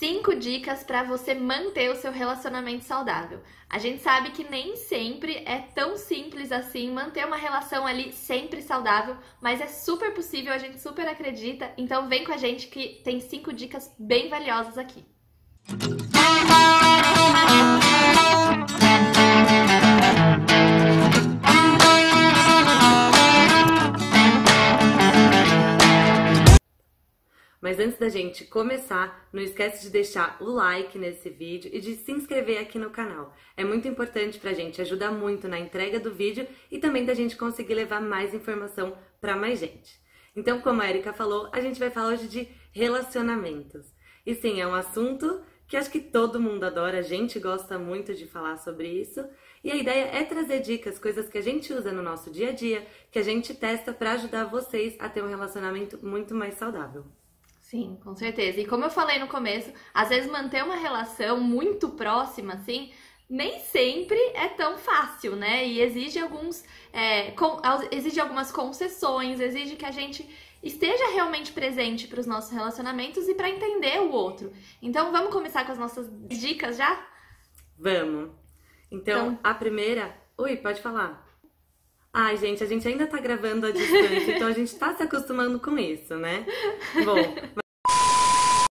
5 dicas para você manter o seu relacionamento saudável. A gente sabe que nem sempre é tão simples assim manter uma relação ali sempre saudável, mas é super possível, a gente super acredita. Então vem com a gente que tem 5 dicas bem valiosas aqui. Mas antes da gente começar, não esquece de deixar o like nesse vídeo e de se inscrever aqui no canal. É muito importante pra gente, ajuda muito na entrega do vídeo e também da gente conseguir levar mais informação pra mais gente. Então, como a Erika falou, a gente vai falar hoje de relacionamentos. E sim, é um assunto que acho que todo mundo adora, a gente gosta muito de falar sobre isso. E a ideia é trazer dicas, coisas que a gente usa no nosso dia a dia, que a gente testa pra ajudar vocês a ter um relacionamento muito mais saudável. Sim, com certeza. E como eu falei no começo, às vezes manter uma relação muito próxima, assim, nem sempre é tão fácil, né? E exige exige algumas concessões, exige que a gente esteja realmente presente para os nossos relacionamentos e para entender o outro. Então, vamos começar com as nossas dicas já? Vamos. Então, a primeira... Ui, pode falar. Ai, gente, a gente ainda tá gravando à distância, então a gente tá se acostumando com isso, né? Bom,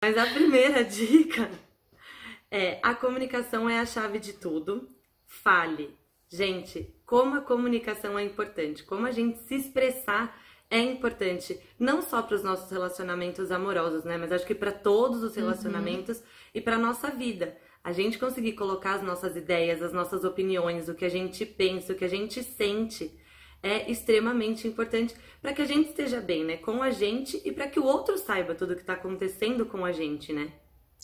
mas a primeira dica é: a comunicação é a chave de tudo. Fale. Gente, como a comunicação é importante, como a gente se expressar é importante, não só para os nossos relacionamentos amorosos, né? Mas acho que para todos os relacionamentos e para nossa vida. A gente conseguir colocar as nossas ideias, as nossas opiniões, o que a gente pensa, o que a gente sente, é extremamente importante para que a gente esteja bem, né, com a gente e para que o outro saiba tudo o que está acontecendo com a gente, né?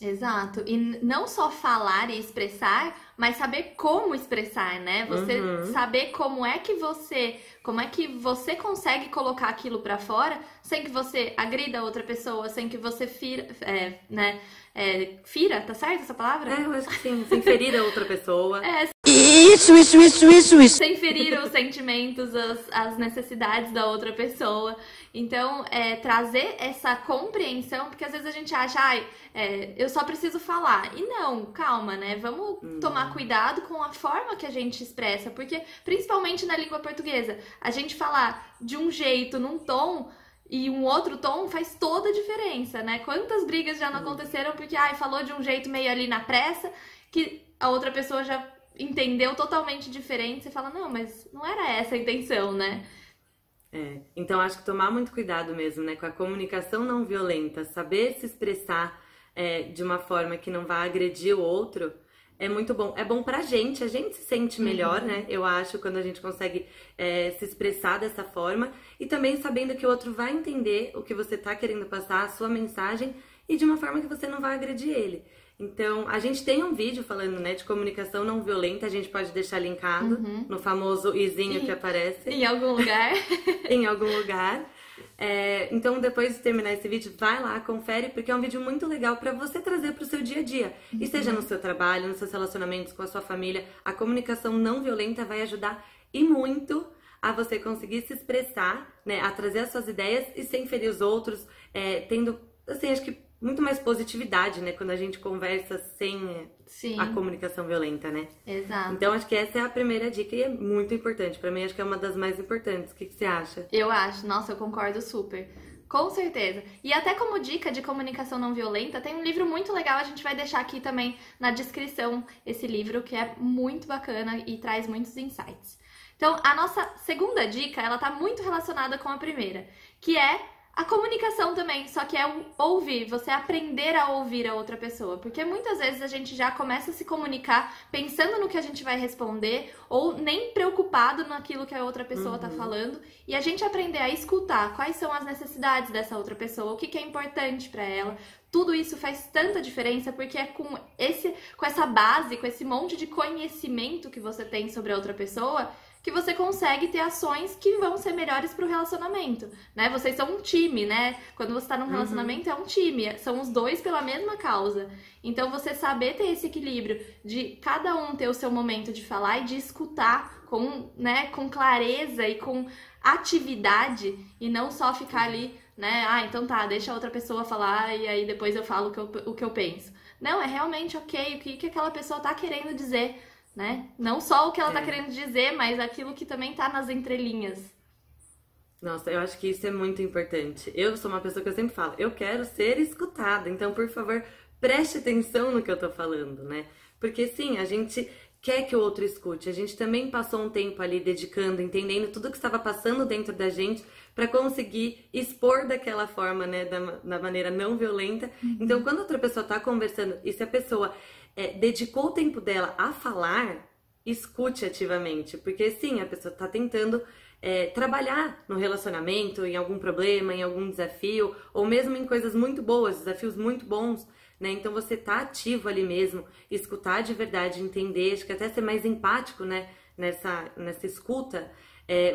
Exato. E não só falar e expressar, mas saber como expressar, né? Você saber como é que você consegue colocar aquilo pra fora sem que você agrida a outra pessoa, sem que você fira, tá certo essa palavra? Eu acho que sim, sem ferir a outra pessoa. Isso. Sem ferir os sentimentos, as necessidades da outra pessoa. Então, trazer essa compreensão, porque às vezes a gente acha, eu só preciso falar. E não, calma, né? Vamos tomar cuidado com a forma que a gente expressa, porque principalmente na língua portuguesa, a gente falar de um jeito, num tom, e um outro tom faz toda a diferença, né? Quantas brigas já não aconteceram porque, falou de um jeito meio ali na pressa, que a outra pessoa já entendeu totalmente diferente, você fala, não, mas não era essa a intenção, né? Então acho que tomar muito cuidado mesmo, né, com a comunicação não violenta, saber se expressar de uma forma que não vá agredir o outro, é muito bom. É bom pra gente, a gente se sente melhor, né, eu acho, quando a gente consegue se expressar dessa forma, e também sabendo que o outro vai entender o que você tá querendo passar, a sua mensagem, e de uma forma que você não vai agredir ele. Então, a gente tem um vídeo falando, né, de comunicação não violenta, a gente pode deixar linkado no famoso izinho que aparece. Em algum lugar. Em algum lugar. Então, depois de terminar esse vídeo, vai lá, confere, porque é um vídeo muito legal pra você trazer pro seu dia a dia. E seja no seu trabalho, nos seus relacionamentos com a sua família, a comunicação não violenta vai ajudar e muito a você conseguir se expressar, né, a trazer as suas ideias e sem ferir os outros, tendo, assim, acho que muito mais positividade, né? Quando a gente conversa sem a comunicação violenta, né? Exato. Então, acho que essa é a primeira dica e é muito importante. Pra mim, acho que é uma das mais importantes. O que você acha? Eu acho. Nossa, eu concordo super. Com certeza. E até como dica de comunicação não violenta, tem um livro muito legal, a gente vai deixar aqui também na descrição esse livro, que é muito bacana e traz muitos insights. Então, a nossa segunda dica, ela tá muito relacionada com a primeira, que é a comunicação também, só que é o ouvir, você aprender a ouvir a outra pessoa, porque muitas vezes a gente já começa a se comunicar pensando no que a gente vai responder ou nem preocupado naquilo que a outra pessoa tá falando, e a gente aprender a escutar quais são as necessidades dessa outra pessoa, o que é importante pra ela. Tudo isso faz tanta diferença porque é com essa base, com esse monte de conhecimento que você tem sobre a outra pessoa, que você consegue ter ações que vão ser melhores pro relacionamento, né? Vocês são um time, né? Quando você tá num relacionamento é um time, são os dois pela mesma causa. Então você saber ter esse equilíbrio de cada um ter o seu momento de falar e de escutar com clareza e com atividade e não só ficar ali né? Ah, então tá, deixa a outra pessoa falar e aí depois eu falo o que eu penso. Não, é realmente ok, o que aquela pessoa tá querendo dizer, né? Não só o que ela tá querendo dizer, mas aquilo que também tá nas entrelinhas. Nossa, eu acho que isso é muito importante. Eu sou uma pessoa que eu sempre falo, eu quero ser escutada, então, por favor, preste atenção no que eu tô falando, né? Porque sim, a gente quer que o outro escute. A gente também passou um tempo ali dedicando, entendendo tudo que estava passando dentro da gente para conseguir expor daquela forma, né, da maneira não violenta. Então, quando outra pessoa tá conversando e se a pessoa dedicou o tempo dela a falar, escute ativamente, porque sim, a pessoa tá tentando trabalhar no relacionamento, em algum problema, em algum desafio, ou mesmo em coisas muito boas, desafios muito bons, né? Então você tá ativo ali mesmo, escutar de verdade, entender, acho que até ser mais empático, né? Nessa escuta,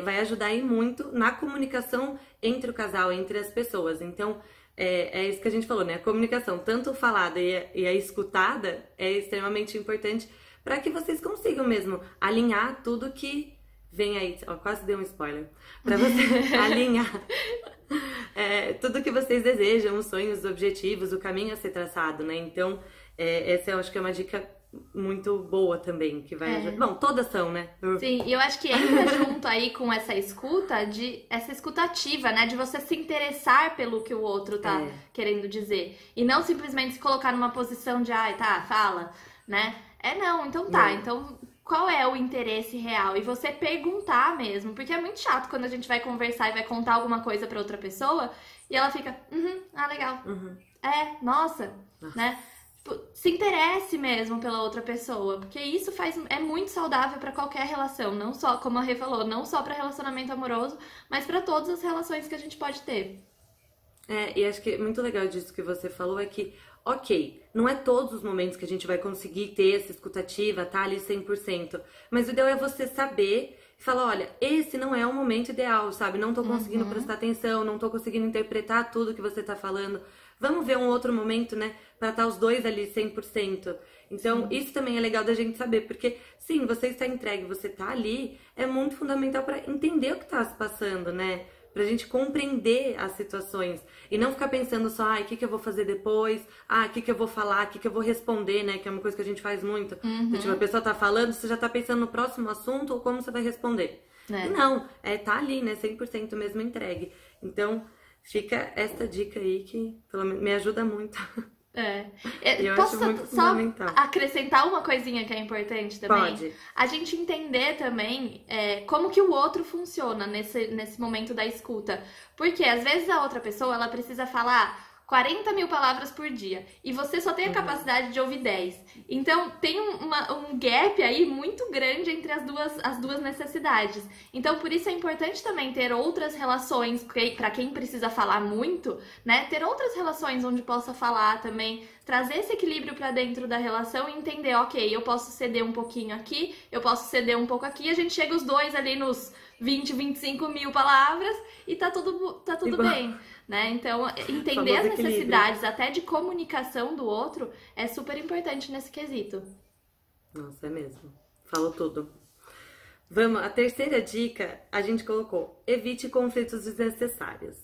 vai ajudar aí muito na comunicação entre o casal, entre as pessoas. Então, é isso que a gente falou, né? A comunicação, tanto falada e a escutada, é extremamente importante para que vocês consigam mesmo alinhar tudo que vem aí. Ó, quase dei um spoiler. Para você alinhar tudo que vocês desejam, os sonhos, os objetivos, o caminho a ser traçado, né? Então, essa eu acho que é uma dica muito boa também, que vai ajudar. Bom, todas são, né? Sim, e eu acho que entra junto aí com essa escuta, essa escuta ativa, né? De você se interessar pelo que o outro tá querendo dizer. E não simplesmente se colocar numa posição de, tá, fala, né? Não, então tá, então qual é o interesse real? E você perguntar mesmo, porque é muito chato quando a gente vai conversar e vai contar alguma coisa pra outra pessoa e ela fica, legal. Nossa, né? Se interesse mesmo pela outra pessoa, porque isso é muito saudável pra qualquer relação, não só, como a Rê falou, não só pra relacionamento amoroso, mas pra todas as relações que a gente pode ter. E acho que muito legal disso que você falou é que, ok, não é todos os momentos que a gente vai conseguir ter essa escutativa, tá ali 100%, mas o ideal é você saber e falar, olha, esse não é o momento ideal, sabe? Não tô conseguindo prestar atenção, não tô conseguindo interpretar tudo que você tá falando. Vamos ver um outro momento, né? Pra estar os dois ali 100%. Então, isso também é legal da gente saber, porque sim, você está entregue, você tá ali, é muito fundamental pra entender o que tá se passando, né? Pra gente compreender as situações e não ficar pensando só, o que eu vou fazer depois, o que eu vou falar, o que eu vou responder, né? Que é uma coisa que a gente faz muito. Tipo, a pessoa tá falando, você já tá pensando no próximo assunto ou como você vai responder. E não, tá ali, né? 100% mesmo entregue. Então, fica esta dica aí que pelo menos me ajuda muito. Eu Posso acho muito só fundamental. acrescentar uma coisinha que é importante também? Pode. A gente entender também como que o outro funciona nesse momento da escuta. Porque às vezes a outra pessoa ela precisa falar 40 mil palavras por dia e você só tem a capacidade de ouvir 10. Então tem um gap aí muito grande entre as duas necessidades. Então por isso é importante também ter outras relações, para quem precisa falar muito, né? Ter outras relações onde possa falar também, trazer esse equilíbrio para dentro da relação e entender, ok, eu posso ceder um pouquinho aqui, eu posso ceder um pouco aqui, a gente chega os dois ali nos 20, 25 mil palavras e tá tudo bem, né? Então, entender as necessidades até de comunicação do outro é super importante nesse quesito. Nossa, é mesmo. Falou tudo. Vamos, a terceira dica, a gente colocou, evite conflitos desnecessários.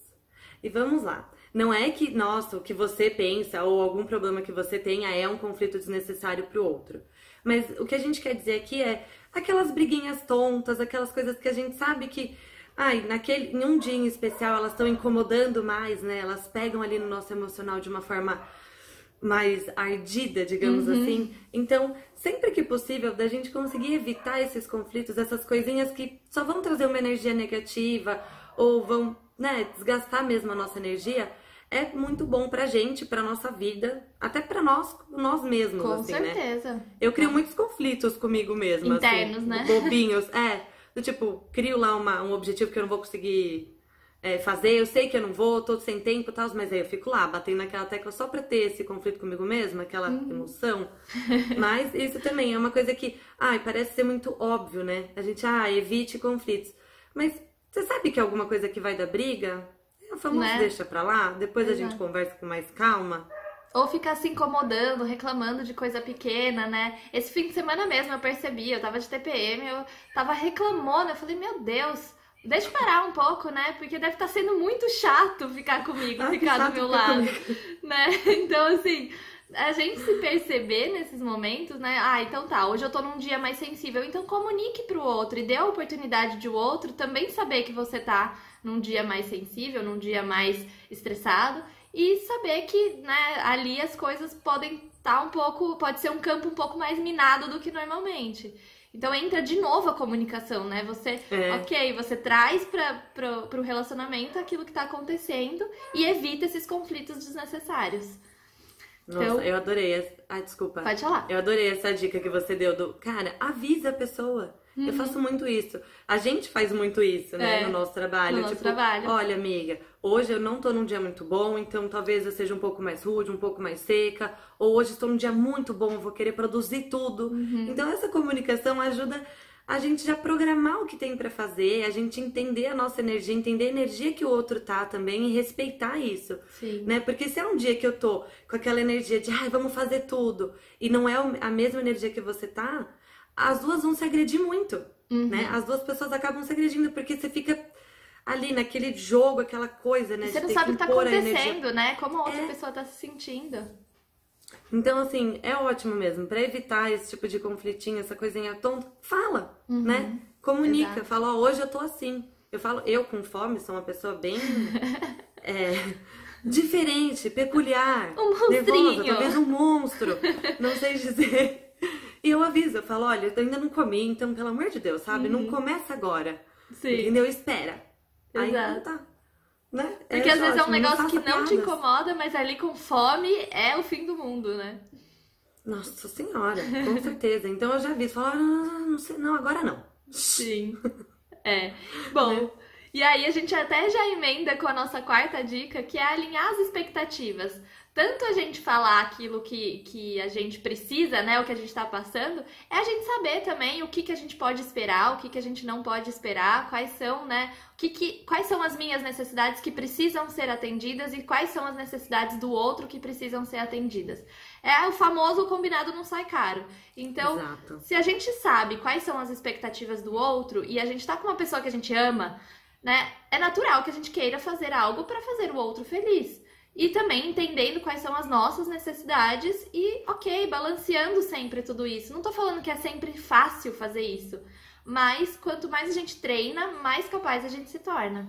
E vamos lá. Não é que, nossa, o que você pensa ou algum problema que você tenha é um conflito desnecessário pro outro. Mas o que a gente quer dizer aqui é aquelas briguinhas tontas, aquelas coisas que a gente sabe que, em um dia em especial elas estão incomodando mais, né? Elas pegam ali no nosso emocional de uma forma mais ardida, digamos assim. Então, sempre que possível, da gente conseguir evitar esses conflitos, essas coisinhas que só vão trazer uma energia negativa ou vão, né, desgastar mesmo a nossa energia, é muito bom pra gente, pra nossa vida, até pra nós mesmos, Com assim, certeza. né? Eu crio muitos conflitos comigo mesma, internos, assim, né? Bobinhos, do tipo, crio lá um objetivo que eu não vou conseguir fazer, eu sei que eu não vou, tô sem tempo e tal, mas aí eu fico lá, batendo naquela tecla só pra ter esse conflito comigo mesma, aquela emoção. Mas isso também é uma coisa que, parece ser muito óbvio, né? A gente, evite conflitos. Mas você sabe que é alguma coisa que vai dar briga? O famoso deixa pra lá, depois a gente conversa com mais calma. Ou ficar se incomodando, reclamando de coisa pequena, né? Esse fim de semana mesmo eu percebi, eu tava de TPM, eu tava reclamando, eu falei, meu Deus, deixa eu parar um pouco, né? Porque deve estar sendo muito chato ficar comigo, ficar do meu lado, né? Então, assim, a gente se perceber nesses momentos, né? Ah, então tá, hoje eu tô num dia mais sensível, então comunique pro outro e dê a oportunidade de o outro também saber que você tá num dia mais sensível, num dia mais estressado e saber que, né, ali as coisas podem estar pode ser um campo um pouco mais minado do que normalmente. Então entra de novo a comunicação, né? Você traz pro relacionamento aquilo que tá acontecendo e evita esses conflitos desnecessários. Nossa, então, eu adorei. Ai, desculpa. Pode falar. Eu adorei essa dica que você deu do... Cara, avisa a pessoa. Eu faço muito isso. A gente faz muito isso, né? No nosso trabalho. No nosso trabalho. Olha, amiga, hoje eu não tô num dia muito bom, então talvez eu seja um pouco mais rude, um pouco mais seca. Ou hoje estou num dia muito bom, vou querer produzir tudo. Então essa comunicação ajuda a gente já programar o que tem pra fazer, a gente entender a nossa energia, entender a energia que o outro tá também e respeitar isso. Sim. Né? Porque se é um dia que eu tô com aquela energia de vamos fazer tudo, e não é a mesma energia que você tá, as duas vão se agredir muito, né? As duas pessoas acabam se agredindo, porque você fica ali naquele jogo, aquela coisa, né? E você não sabe o que tá acontecendo, né? Como a outra pessoa tá se sentindo. Então, assim, é ótimo mesmo. Pra evitar esse tipo de conflitinho, essa coisinha tonta, fala, né? Comunica, Exato. fala, hoje eu tô assim. Eu com fome sou uma pessoa bem diferente, peculiar, um monstrinho. nervosa, talvez um monstro, não sei dizer. E eu aviso, eu falo, olha, eu ainda não comi, então, pelo amor de Deus, sabe? Não começa agora. Sim. Entendeu? Espera. Exato. Aí não tá. Né? Porque às vezes é um negócio que não piadas. te incomoda, mas ali com fome é o fim do mundo, né? Nossa senhora, com certeza. Então eu já aviso, falo, não sei, não, agora não. Sim. Bom, e aí a gente até já emenda com a nossa quarta dica, que é alinhar as expectativas. Tanto a gente falar aquilo que a gente precisa, né, o que a gente tá passando, é a gente saber também o que a gente pode esperar, o que a gente não pode esperar, quais são, né, quais são as minhas necessidades que precisam ser atendidas e quais são as necessidades do outro que precisam ser atendidas. É o famoso combinado não sai caro. Então, Exato. Se a gente sabe quais são as expectativas do outro e a gente tá com uma pessoa que a gente ama, né, é natural que a gente queira fazer algo para fazer o outro feliz. E também entendendo quais são as nossas necessidades e, balanceando sempre tudo isso. Não tô falando que é sempre fácil fazer isso, mas quanto mais a gente treina, mais capaz a gente se torna.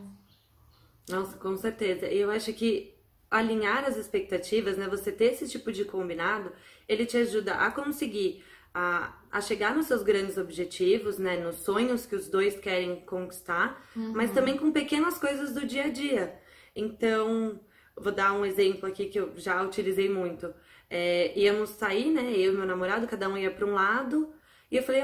Nossa, com certeza. Eu acho que alinhar as expectativas, né, você ter esse tipo de combinado, ele te ajuda a conseguir a chegar nos seus grandes objetivos, né, nos sonhos que os dois querem conquistar, mas também com pequenas coisas do dia a dia. Então... Vou dar um exemplo aqui que eu já utilizei muito. Íamos sair, né? Eu e meu namorado, cada um ia para um lado. E eu falei,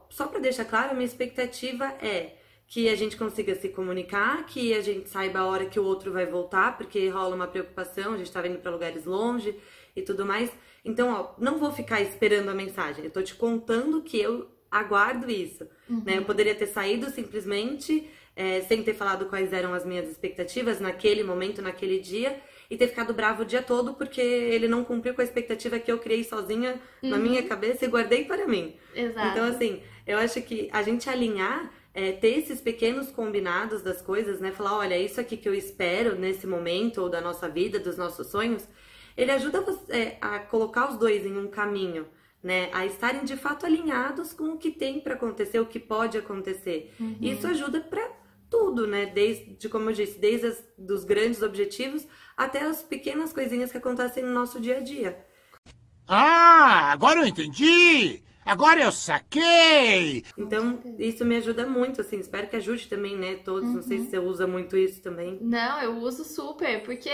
só para deixar claro, a minha expectativa é que a gente consiga se comunicar, que a gente saiba a hora que o outro vai voltar, porque rola uma preocupação, a gente tá indo para lugares longe e tudo mais. Então, não vou ficar esperando a mensagem. Eu tô te contando que eu aguardo isso, né? Eu poderia ter saído simplesmente... sem ter falado quais eram as minhas expectativas naquele momento, naquele dia, e ter ficado bravo o dia todo porque ele não cumpriu com a expectativa que eu criei sozinha na minha cabeça e guardei para mim. Exato. Então, assim, eu acho que a gente alinhar, ter esses pequenos combinados das coisas, né? Falar, olha, isso aqui que eu espero nesse momento, ou da nossa vida, dos nossos sonhos, ele ajuda você a colocar os dois em um caminho, né, a estarem de fato alinhados com o que tem para acontecer, o que pode acontecer. Isso ajuda para tudo, né? Desde, como eu disse, desde dos grandes objetivos até as pequenas coisinhas que acontecem no nosso dia a dia. Ah, agora eu entendi! Agora eu saquei! Então, isso me ajuda muito, assim, espero que ajude também, né, todos. Não sei se você usa muito isso também. Não, eu uso super, porque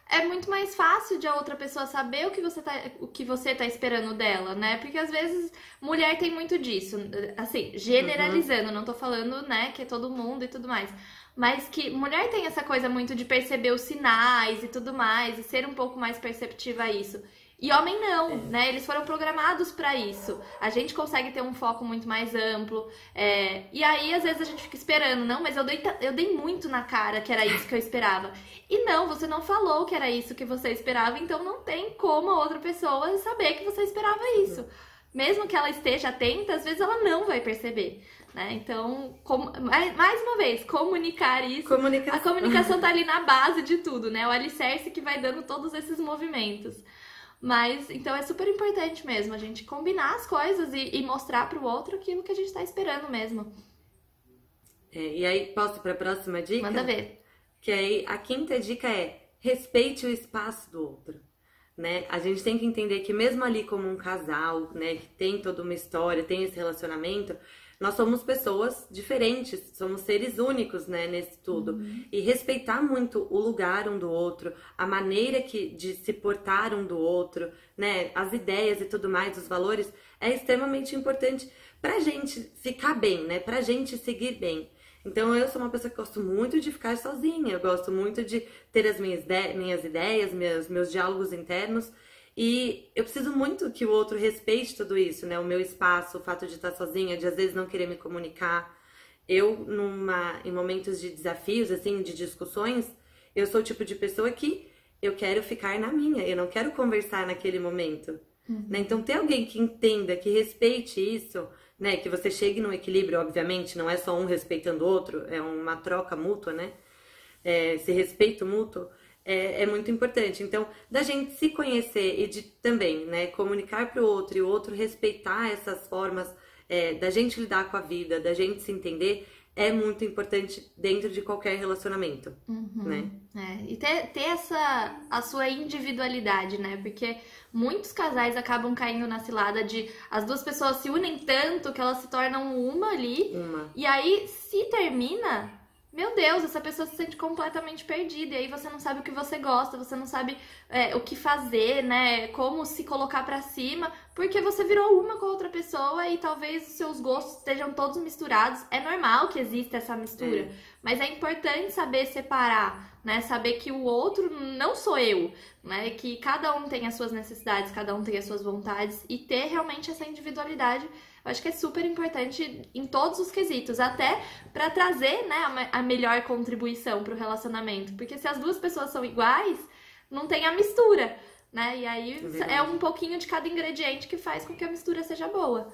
é muito mais fácil de a outra pessoa saber o que você tá esperando dela, né? Porque às vezes mulher tem muito disso, assim, generalizando, não tô falando, né, que é todo mundo e tudo mais. Mas que mulher tem essa coisa muito de perceber os sinais e tudo mais, e ser um pouco mais perceptiva a isso. E homem não, né? Eles foram programados pra isso. A gente consegue ter um foco muito mais amplo. E aí, às vezes, a gente fica esperando. Não, mas eu dei muito na cara que era isso que eu esperava. E não, você não falou que era isso que você esperava. Então, não tem como a outra pessoa saber que você esperava isso. mesmo que ela esteja atenta, às vezes ela não vai perceber, né? Então, mais uma vez, comunicar isso. A comunicação tá ali na base de tudo, né? O alicerce que vai dando todos esses movimentos. Mas, então é super importante mesmo a gente combinar as coisas e mostrar pro outro aquilo que a gente tá esperando mesmo. E aí, posso ir pra próxima dica? Manda ver. Que aí, a quinta dica é: respeite o espaço do outro, né? A gente tem que entender que mesmo ali como um casal, né, que tem toda uma história, tem esse relacionamento, nós somos pessoas diferentes, somos seres únicos, né, nesse tudo. E respeitar muito o lugar um do outro, a maneira de se portar um do outro, né, as ideias e tudo mais, os valores, é extremamente importante pra gente ficar bem, né, pra gente seguir bem. Então eu sou uma pessoa que gosto muito de ficar sozinha, eu gosto muito de ter as minhas ideias, meus diálogos internos, e eu preciso muito que o outro respeite tudo isso, né? O meu espaço, o fato de estar sozinha, de às vezes não querer me comunicar. Eu, em momentos de desafios, assim, de discussões, eu sou o tipo de pessoa que eu quero ficar na minha, eu não quero conversar naquele momento. Né? Então ter alguém que entenda, que respeite isso, né, que você chegue num equilíbrio, obviamente, não é só um respeitando o outro, é uma troca mútua, né? Esse respeito mútuo é muito importante. Então, da gente se conhecer e de também, né, comunicar para o outro e o outro respeitar essas formas da gente lidar com a vida, da gente se entender, é muito importante dentro de qualquer relacionamento, né? E ter a sua individualidade, né? Porque muitos casais acabam caindo na cilada de as duas pessoas se unem tanto que elas se tornam uma ali. E aí, se termina, meu Deus, essa pessoa se sente completamente perdida. E aí você não sabe o que você gosta, você não sabe o que fazer, né? Como se colocar pra cima, porque você virou uma com a outra pessoa e talvez os seus gostos estejam todos misturados. É normal que exista essa mistura, mas é importante saber separar, né? Saber que o outro não sou eu, né? Que cada um tem as suas necessidades, cada um tem as suas vontades e ter realmente essa individualidade. Eu acho que é super importante em todos os quesitos, até pra trazer, né, a melhor contribuição pro relacionamento. Porque se as duas pessoas são iguais, não tem a mistura, né? E aí é um pouquinho de cada ingrediente que faz com que a mistura seja boa.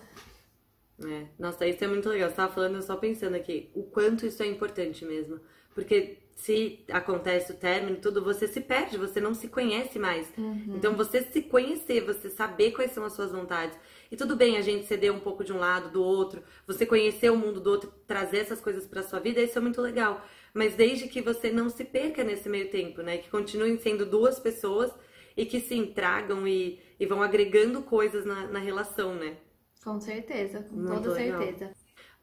Nossa, isso é muito legal. Você tava falando, eu só pensando aqui, o quanto isso é importante mesmo. Porque se acontece o término e tudo, você se perde, você não se conhece mais. Então, você se conhecer, você saber quais são as suas vontades. E tudo bem a gente ceder um pouco de um lado, do outro, você conhecer o mundo do outro, trazer essas coisas pra sua vida, isso é muito legal. Mas desde que você não se perca nesse meio tempo, né? Que continuem sendo duas pessoas e que se tragam e vão agregando coisas na relação, né? Com certeza, com muito toda legal. certeza.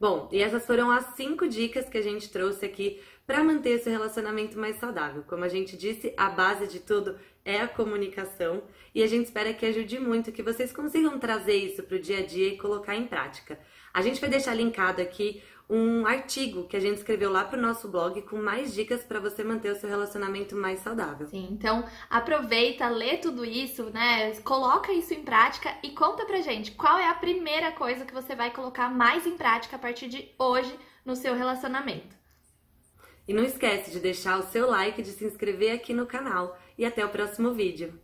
Bom, e essas foram as 5 dicas que a gente trouxe aqui para manter esse relacionamento mais saudável. Como a gente disse, a base de tudo é a comunicação e a gente espera que ajude muito, que vocês consigam trazer isso para o dia a dia e colocar em prática. A gente vai deixar linkado aqui um artigo que a gente escreveu lá pro nosso blog com mais dicas para você manter o seu relacionamento mais saudável. Sim, então aproveita, lê tudo isso, né? Coloca isso em prática e conta pra gente qual é a primeira coisa que você vai colocar mais em prática a partir de hoje no seu relacionamento. E não esquece de deixar o seu like, de se inscrever aqui no canal. E até o próximo vídeo.